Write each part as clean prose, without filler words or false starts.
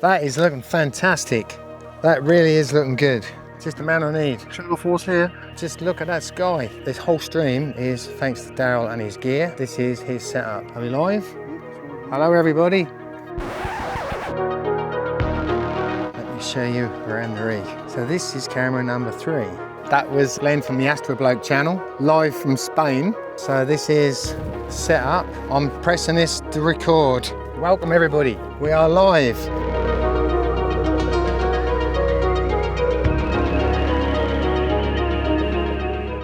That is looking fantastic. That really is looking good. Just the man I need. Channel 4's here. Just look at that sky. This whole stream is thanks to Darrell and his gear. This is his setup. Are we live? Hello everybody. Let me show you around the rig. So this is camera number 3. That was Len from the Astro Bloke channel, live from Spain. So this is setup. I'm pressing this to record. Welcome everybody. We are live.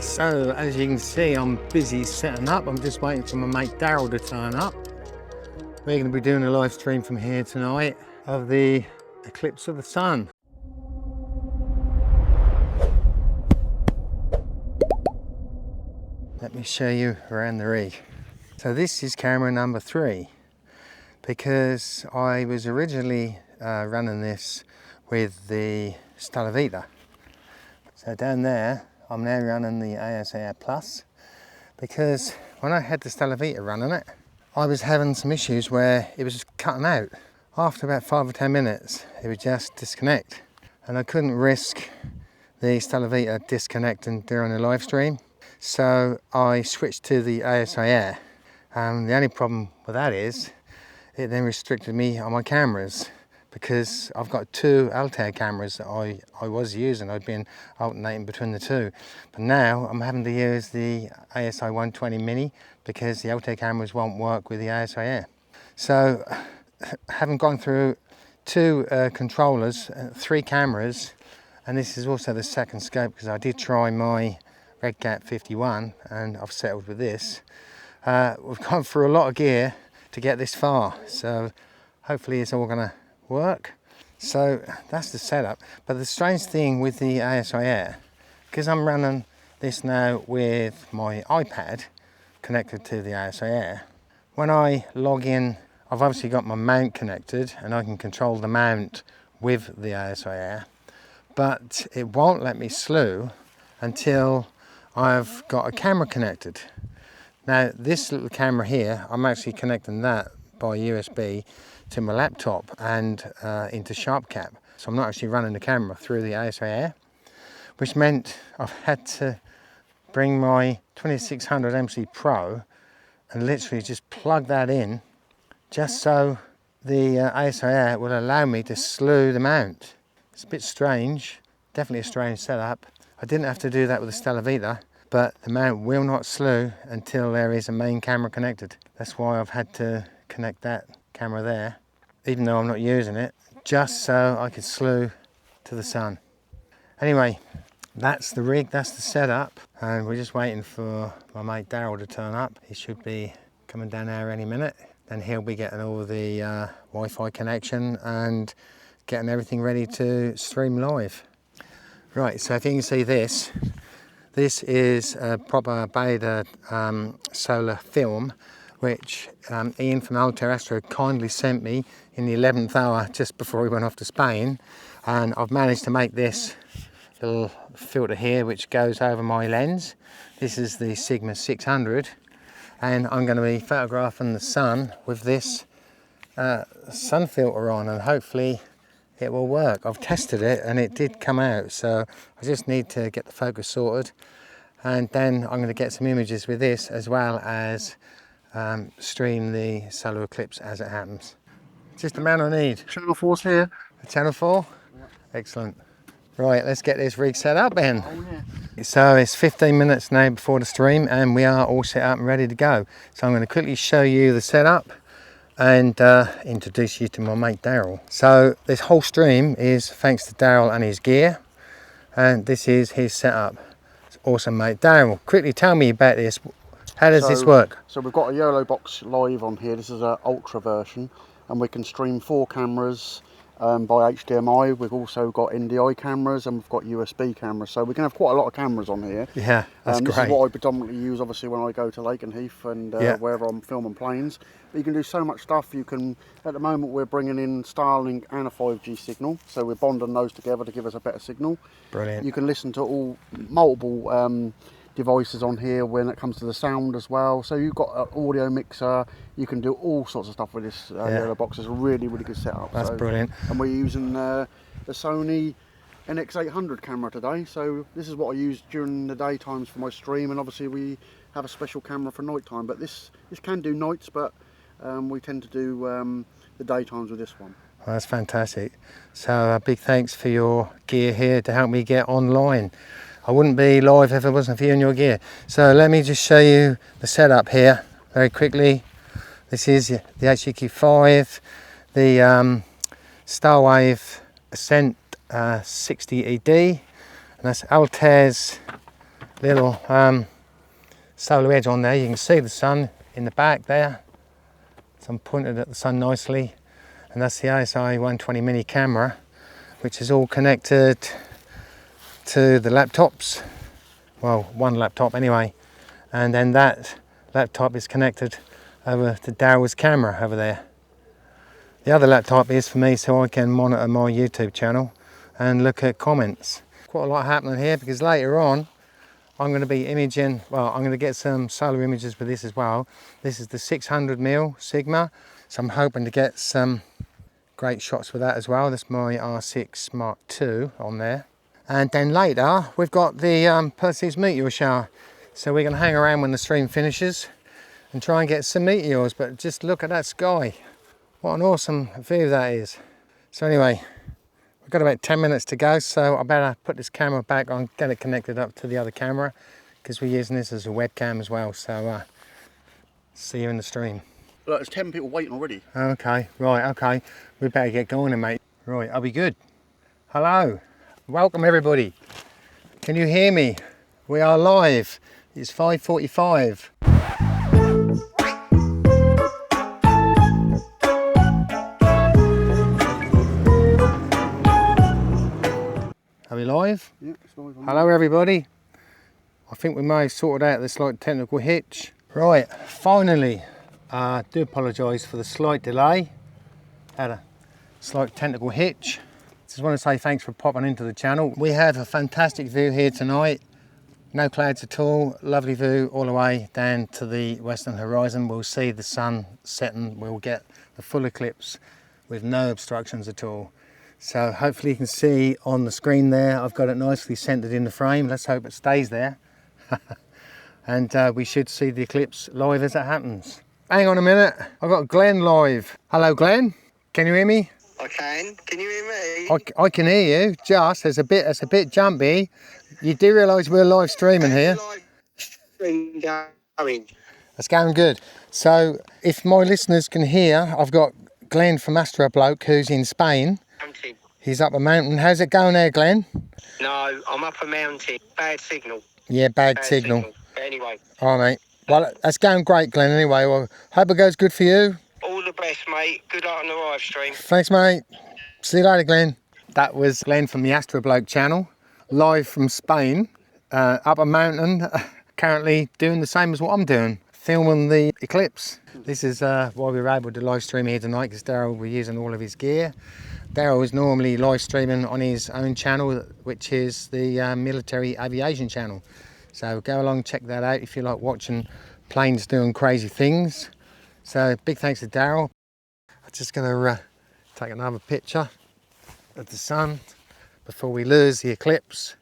So as you can see, I'm busy setting up. I'm just waiting for my mate Darrell to turn up. We're going to be doing a live stream from here tonight of the eclipse of the sun. Let me show you around the rig. So this is camera number 3 because I was originally running this with the Starlink. So down there I'm now running the ASIAIR Plus because when I had the Starlink running it, I was having some issues where it was cutting out. After about 5 or 10 minutes, it would just disconnect. And I couldn't risk the Starlink disconnecting during the live stream. So I switched to the ASIAIR. The only problem with that is, it then restricted me on my cameras, because I've got 2 Altair cameras that I was using. I'd been alternating between the 2. But now I'm having to use the ASI120 Mini because the Altair cameras won't work with the ASIAIR. So having gone through 2 controllers, 3 cameras, and this is also the second scope because I did try my RedCap 51 and I've settled with this. We've gone through a lot of gear to get this far. So hopefully it's all gonna work. So that's the setup. But the strange thing with the ASIAIR, because I'm running this now with my iPad connected to the ASIAIR, when I log in, I've obviously got my mount connected and I can control the mount with the ASIAIR, but it won't let me slew until I've got a camera connected. Now this little camera here, I'm actually connecting that by USB to my laptop and into SharpCap. So I'm not actually running the camera through the ASIAIR, which meant I've had to bring my 2600 MC Pro and literally just plug that in just so the ASIAIR will allow me to slew the mount. It's a bit strange, definitely a strange setup. I didn't have to do that with the Starlink, but the mount will not slew until there is a main camera connected. That's why I've had to connect that camera there, even though I'm not using it, just so I could slew to the sun. Anyway, that's the rig, that's the setup, and we're just waiting for my mate Darrell to turn up. He should be coming down there any minute. Then he'll be getting all the Wi-Fi connection and getting everything ready to stream live. Right, so if you can see this is a proper Baader solar film, which Ian from Altair Astro kindly sent me in the 11th hour just before we went off to Spain. And I've managed to make this little filter here which goes over my lens. This is the Sigma 600, and I'm going to be photographing the sun with this sun filter on, and hopefully it will work. I've tested it and it did come out, so I just need to get the focus sorted, and then I'm going to get some images with this as well as stream the solar eclipse as it happens. Just the man I need. Channel 4's here. Channel 4? Yeah. Excellent. Right, let's get this rig set up then. Oh, yeah. So it's 15 minutes now before the stream and we are all set up and ready to go. So I'm going to quickly show you the setup and introduce you to my mate Darrell. So this whole stream is thanks to Darrell and his gear, and this is his setup. It's awesome, mate. Darrell, quickly tell me about this. How does this work? So we've got a YoloBox live on here. This is an Ultra version, and we can stream 4 cameras by HDMI. We've also got NDI cameras and we've got USB cameras, so we can have quite a lot of cameras on here. Yeah, that's this great. is what I predominantly use obviously when I go to Lakenheath and wherever I'm filming planes. But you can do so much stuff. You can, at the moment we're bringing in Starlink and a 5G signal, so we're bonding those together to give us a better signal. Brilliant. You can listen to multiple devices on here when it comes to the sound as well. So you've got an audio mixer, you can do all sorts of stuff with this YoloBox. It's a really, really good setup. That's brilliant. And we're using the Sony NX800 camera today, so this is what I use during the daytimes for my stream, and obviously we have a special camera for night time, but this can do nights, but we tend to do the daytimes with this one. Well, that's fantastic. So big thanks for your gear here to help me get online. I wouldn't be live if it wasn't for you and your gear. So let me just show you the setup here very quickly. This is the HEQ5, the Starwave Ascent 60 ED, and that's Altair's little solar edge on there. You can see the sun in the back there, so I'm pointed at the sun nicely, and that's the ASI120 Mini camera, which is all connected to the laptops, well, one laptop anyway, and then that laptop is connected over to Darrell's camera over there. The other laptop is for me so I can monitor my YouTube channel and look at comments. Quite a lot happening here because later on I'm going to be imaging, well, I'm going to get some solar images with this as well. This is the 600mm Sigma, so I'm hoping to get some great shots with that as well. That's my R6 Mark II on there. And then later we've got the Perseid's Meteor shower, so we're going to hang around when the stream finishes and try and get some meteors. But just look at that sky, what an awesome view that is. So anyway, we've got about 10 minutes to go, so I better put this camera back on, get it connected up to the other camera, because we're using this as a webcam as well. So see you in the stream. Look, there's 10 people waiting already. Okay, right, okay, we better get going then, mate. Right, I'll be good. Hello, welcome everybody. Can you hear me? We are live. It's 5:45. Are we live? Yeah, it's live on. Hello everybody. I think we may have sorted out this slight technical hitch. Right, finally, do apologise for the slight delay. Had a slight technical hitch. Just want to say thanks for popping into the channel. We have a fantastic view here tonight. No clouds at all, lovely view all the way down to the western horizon. We'll see the sun setting, we'll get the full eclipse with no obstructions at all. So hopefully you can see on the screen there, I've got it nicely centered in the frame. Let's hope it stays there. And we should see the eclipse live as it happens. Hang on a minute, I've got Glenn live. Hello Glenn, can you hear me? I can. Can you hear me? I can hear you, just it's a bit jumpy. You do realise we're live streaming here? Live stream going. That's going good. So if my listeners can hear, I've got Glenn from Astro Bloke who's in Spain. Mountain. He's up a mountain. How's it going there, Glenn? No, I'm up a mountain. Bad signal. Yeah, bad signal. But anyway. All right, mate. Well, that's going great, Glenn, anyway. Well, hope it goes good for you. All the best, mate. Good luck on the live stream. Thanks, mate. See you later, Glenn. That was Glenn from the Astro Bloke channel, live from Spain, up a mountain, currently doing the same as what I'm doing, filming the eclipse. This is why we were able to live stream here tonight, because Darrell was using all of his gear. Darrell is normally live streaming on his own channel, which is the Military Aviation Channel. So go along and check that out if you like watching planes doing crazy things. So big thanks to Darrell. I'm just going to take another picture of the sun before we lose the eclipse.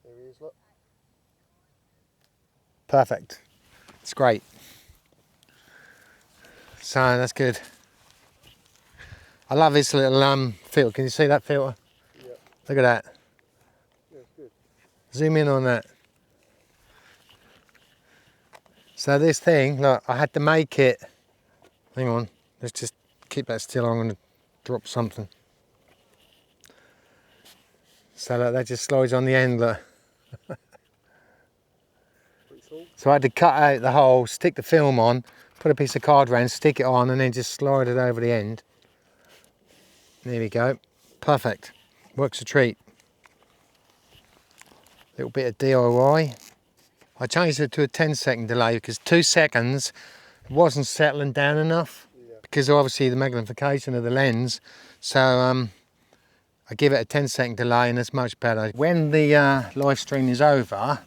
There he is, look. Perfect. It's great. So that's good. I love this little filter. Can you see that filter? Yeah. Look at that. Yeah, it's good. Zoom in on that. So this thing, look, I had to make it. Hang on, let's just keep that still. I'm going to drop something. So look, that just slides on the end, look. So I had to cut out the hole, stick the film on, put a piece of card around, stick it on, and then just slide it over the end. There we go. Perfect. Works a treat. Little bit of DIY. I changed it to a 10-second delay because 2 seconds wasn't settling down enough, because obviously the magnification of the lens. So I give it a 10-second delay and it's much better. When the live stream is over,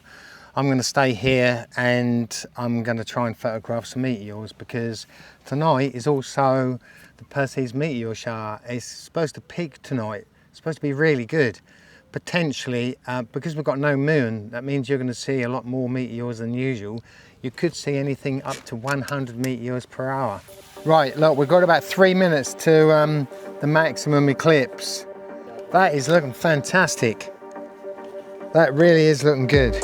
I'm going to stay here and I'm going to try and photograph some meteors, because tonight is also the Perseid's meteor shower. It's supposed to peak tonight. It's supposed to be really good. Potentially, because we've got no moon, that means you're going to see a lot more meteors than usual. You could see anything up to 100 meteors per hour. Right, look, we've got about 3 minutes to the maximum eclipse. That is looking fantastic. That really is looking good.